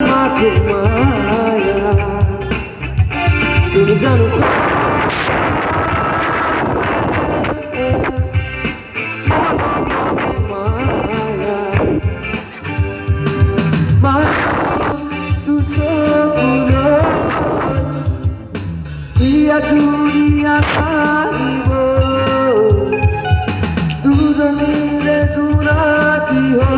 মাথো মায়া তুমি জানো Julia saibo Dudamire junati ho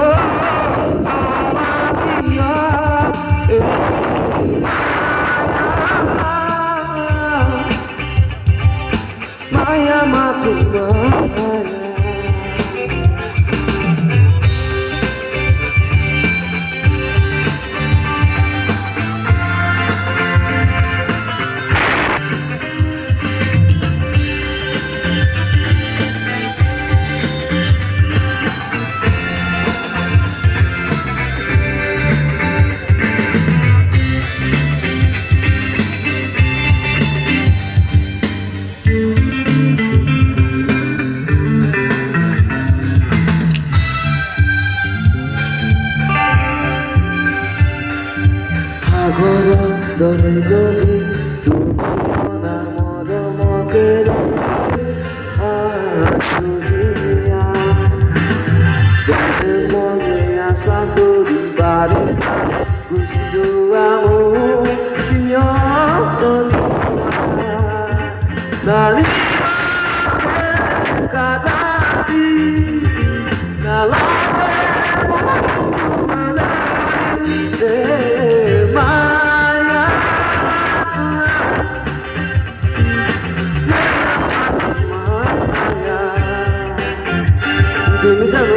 Maya matu maya দরে দরে তুমি মনা মরমতে আসুজিয়া দরে মনে আসা তোরি বারে খুশি জোয়ামো প্রিয় নারী কাদাতি নালা তুমি জানো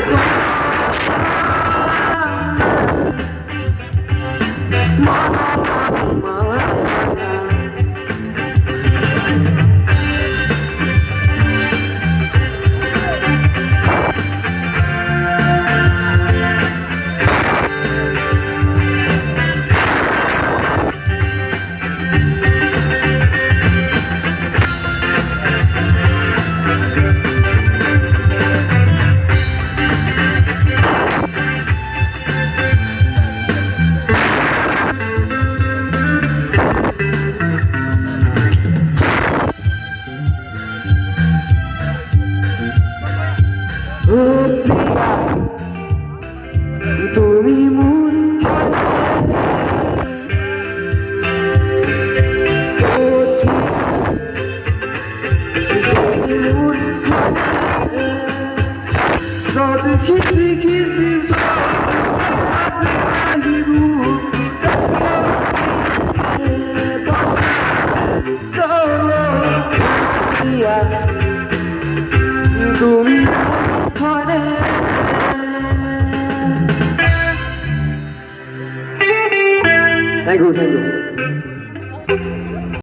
তুমি মন কিসি কিসি তুমি Thank you.